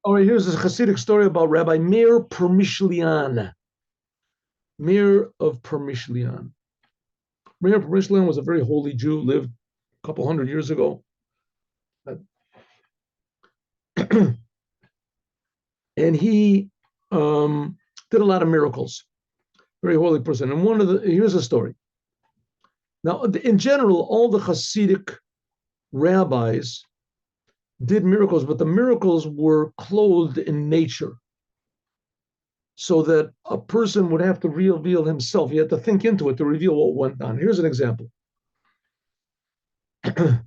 All right, here's a Chassidic story about Rabbi Mair Parmishlian. Mair of Parmishlian. Mair of Parmishlian was a very holy Jew, lived a couple hundred years ago. And he did a lot of miracles. Very holy person. And here's a story. Now, in general, all the Hasidic rabbis did miracles, but the miracles were clothed in nature, so that a person would have to reveal himself. He had to think into it to reveal what went on. Here's an example. Okay,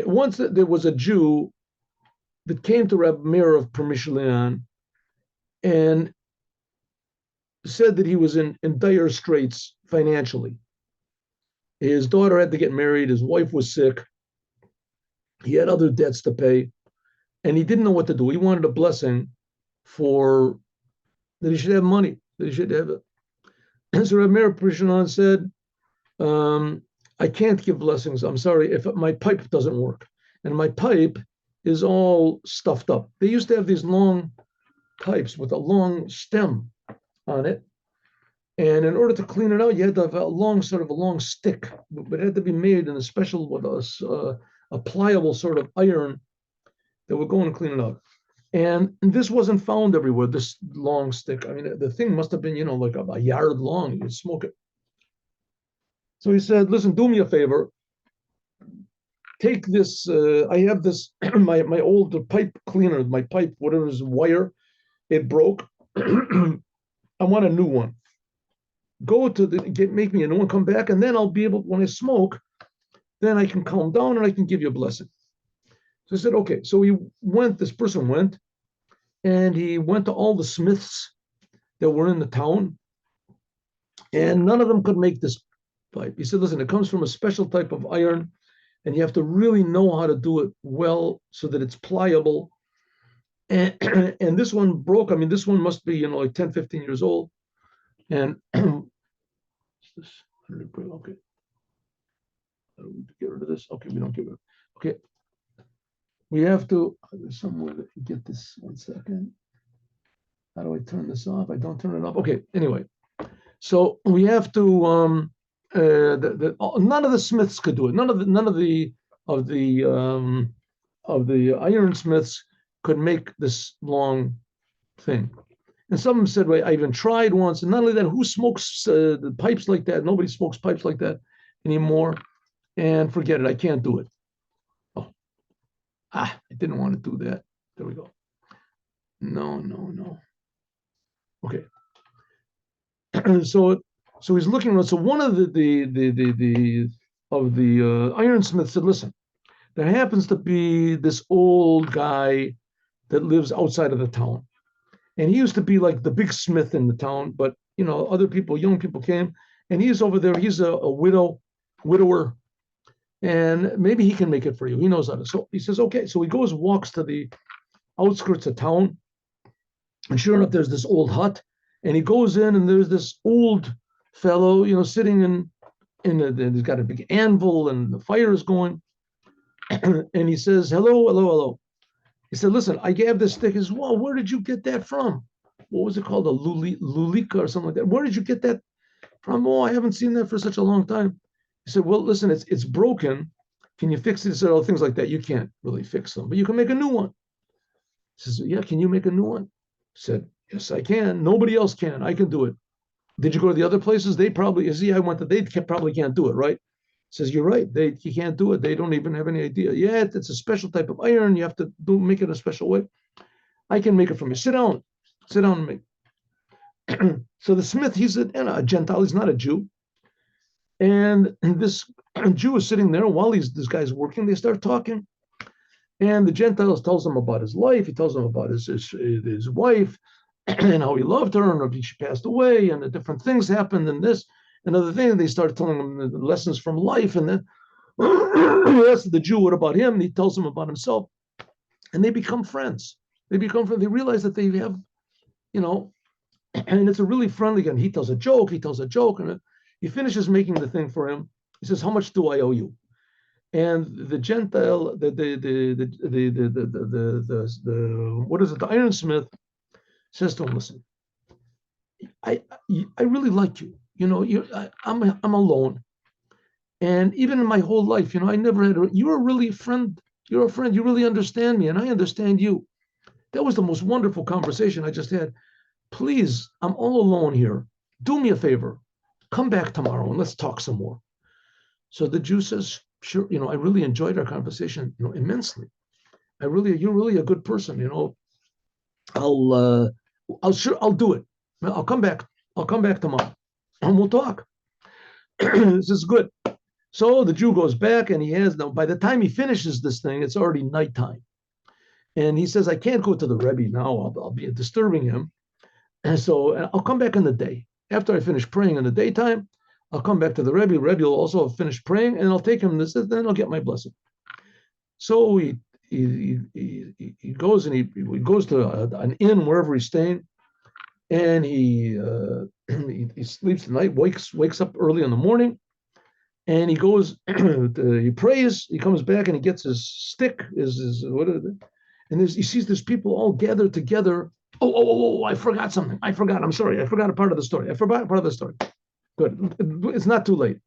once there was a Jew that came to Rabbi Mair of Parmishlian and said that he was in dire straits financially. His daughter had to get married, his wife was sick, he had other debts to pay, and he didn't know what to do. He wanted a blessing for that he should have money, that he should have it. And so Rabbi Mair Parmishlian said, I can't give blessings. I'm sorry if my pipe doesn't work. And my pipe is all stuffed up. They used to have these long pipes with a long stem on it. And in order to clean it out, you had to have a long stick, but it had to be made in a special, with a pliable sort of iron that would go and clean it out. And this wasn't found everywhere, this long stick. I mean, the thing must have been, like a yard long. You could smoke it. So he said, listen, do me a favor. Take this, I have this, my old pipe cleaner, my pipe, whatever's wire, it broke. I want a new one. Go to make me a new one, come back, and then I'll be able, when I smoke, then I can calm down and I can give you a blessing. So I said, okay. So this person went, and he went to all the smiths that were in the town, and none of them could make this pipe. He said, listen, it comes from a special type of iron, and you have to really know how to do it well so that it's pliable. And, and this one broke. I mean, this one must be, like 10, 15 years old. And okay. Get rid of this. Okay, we don't get rid of it. Okay. We have to, there's somewhere to get this. 1 second. How do I turn this off? I don't turn it off. Okay, anyway. So we have to, none of the smiths could do it. None of the ironsmiths could make this long thing. And some of them said, "Wait, I even tried once." And not only that, who smokes the pipes like that? Nobody smokes pipes like that anymore. And forget it, I can't do it. Oh, I didn't want to do that. There we go. No. Okay. So he's looking around. So one of the ironsmiths said, "Listen, there happens to be this old guy that lives outside of the town, and he used to be like the big smith in the town. But other people, young people came, and he's over there. He's a widower, and maybe he can make it for you. He knows how to." So he says, "Okay." So he walks to the outskirts of town, and sure enough, there's this old hut, and he goes in, and there's this old fellow, sitting he's got a big anvil, and the fire is going. And he says, hello. He said, listen, I gave this stick. He says, well, where did you get that from? What was it called? A lulika or something like that. Where did you get that from? Oh, I haven't seen that for such a long time. He said, well, listen, it's broken. Can you fix it? He said, oh, things like that. You can't really fix them, but you can make a new one. He says, yeah, can you make a new one? He said, yes, I can. Nobody else can. I can do it. Did you go to the other places? They probably, I went to, they probably can't do it, right? Says, you're right. You can't do it. They don't even have any idea. Yeah, it's a special type of iron. You have to make it a special way. I can make it for you. Sit down and make. So the smith, he's a Gentile. He's not a Jew. And this Jew is sitting there while this guy's working. They start talking. And the Gentile tells him about his life. He tells him about his wife and how he loved her and she passed away and the different things happened and this and other thing. And they start telling him the lessons from life. And then he asks the Jew what about him, and he tells him about himself. And they become friends. They realize that they have, and it's a really friendly guy. And he tells a joke, and he finishes making the thing for him. He says, how much do I owe you? And the Gentile, the what is it? The ironsmith says to him, "Listen, I I really like you. I'm alone, and even in my whole life, I never had. You're really a friend. You're a friend. You really understand me, and I understand you. That was the most wonderful conversation I just had. Please, I'm all alone here. Do me a favor. Come back tomorrow and let's talk some more." So the Jew says, "Sure, I really enjoyed our conversation, immensely. You're really a good person. I'll, uh, I'll do it. I'll come back. I'll come back tomorrow and we'll talk." This is good. So the Jew goes back and by the time he finishes this thing, it's already nighttime. And he says, "I can't go to the Rebbe now. I'll be disturbing him. And so I'll come back in the day. After I finish praying in the daytime, I'll come back to the Rebbe. Rebbe will also have finished praying, and I'll take him this, then I'll get my blessing." So he goes and he goes to an inn wherever he's staying, and he sleeps the night, wakes up early in the morning, and he goes, he prays, he comes back and he gets his stick, what is it? And he sees there's people all gathered together. Oh, I forgot something. I'm sorry. I forgot a part of the story. Good. It's not too late.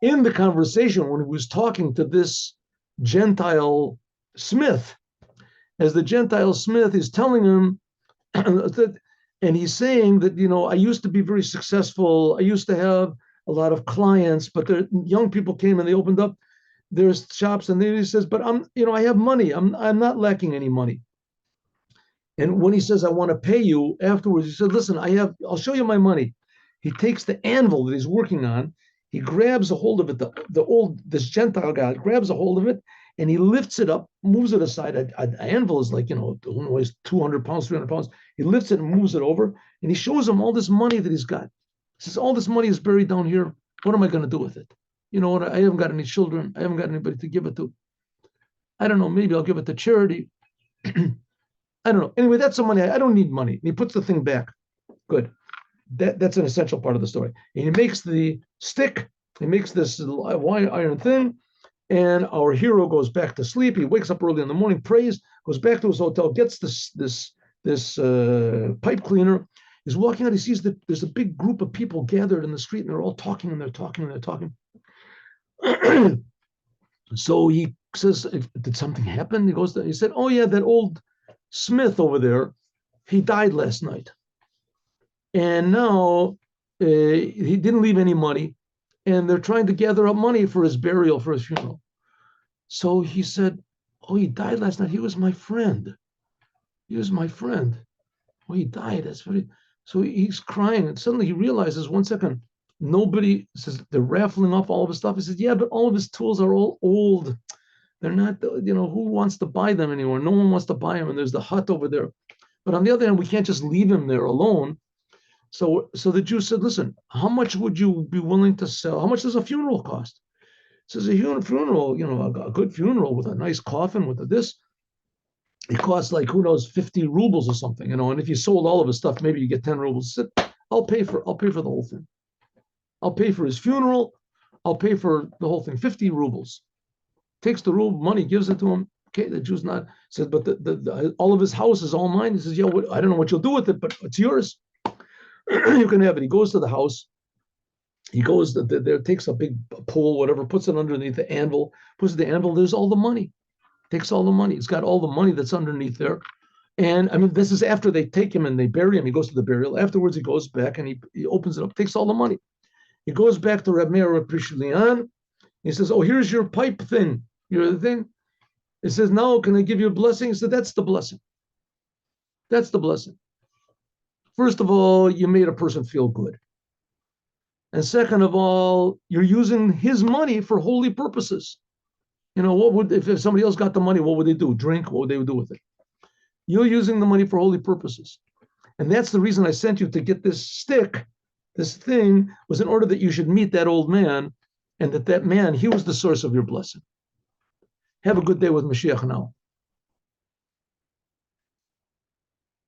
In the conversation, when he was talking to this Gentile smith, as the Gentile smith is telling him that, and he's saying that, I used to be very successful. I used to have a lot of clients, but young people came and they opened up their shops, and then he says, "But I have money. I'm not lacking any money." And when he says, "I want to pay you," afterwards, he said, "Listen, I'll show you my money." He takes the anvil that he's working on, he grabs a hold of it, this Gentile guy grabs a hold of it, and he lifts it up, moves it aside. An anvil is like, who weighs 200 pounds, 300 pounds. He lifts it and moves it over, and he shows him all this money that he's got. He says, "All this money is buried down here. What am I going to do with it? You know what? I haven't got any children. I haven't got anybody to give it to. I don't know. Maybe I'll give it to charity." I don't know. Anyway, that's some money. I don't need money. And he puts the thing back. Good. That's an essential part of the story. And he makes the stick. He makes this iron thing. And our hero goes back to sleep. He wakes up early in the morning, prays, goes back to his hotel, gets this pipe cleaner. He's walking out. He sees that there's a big group of people gathered in the street, and they're all talking and they're talking and they're talking. So he says, "Did something happen?" He said, "Oh yeah, that old Smith over there, he died last night. And now he didn't leave any money, and they're trying to gather up money for his burial, for his funeral." So he said, "Oh, he died last night. He was my friend. He was my friend. Oh, he died. That's very..." So he's crying, and suddenly he realizes, one second, nobody says, they're raffling off all of his stuff. He says, "Yeah, but all of his tools are all old. They're not, who wants to buy them anymore? No one wants to buy them. And there's the hut over there. But on the other hand, we can't just leave him there alone." So the Jew said, "Listen, how much would you be willing to sell? How much does a funeral cost?" Says, "A funeral, a good funeral with a nice coffin, with this, it costs like, who knows, 50 rubles or something, and if you sold all of his stuff, maybe you get 10 rubles. Said, I'll pay for the whole thing. I'll pay for his funeral. I'll pay for the whole thing, 50 rubles. Takes the ruble money, gives it to him. Okay, the Jew's not, says, "But the all of his house is all mine." He says, "Yeah, I don't know what you'll do with it, but it's yours." You can have it. He goes to the house. He goes there, takes a big pole, whatever, puts it underneath the anvil, puts the anvil. There's all the money. Takes all the money. He's got all the money that's underneath there. And I mean, this is after they take him and they bury him. He goes to the burial. Afterwards, he goes back and he opens it up, takes all the money. He goes back to Reb Mair Parmishlian. He says, "Oh, here's your pipe thing. Your thing." He says, "Now, can I give you a blessing?" He said, "That's the blessing. That's the blessing. First of all, you made a person feel good. And second of all, you're using his money for holy purposes. What would, if somebody else got the money, what would they do? Drink? What would they do with it? You're using the money for holy purposes. And that's the reason I sent you to get this stick. This thing was in order that you should meet that old man, and that man, he was the source of your blessing. Have a good day with Mashiach now."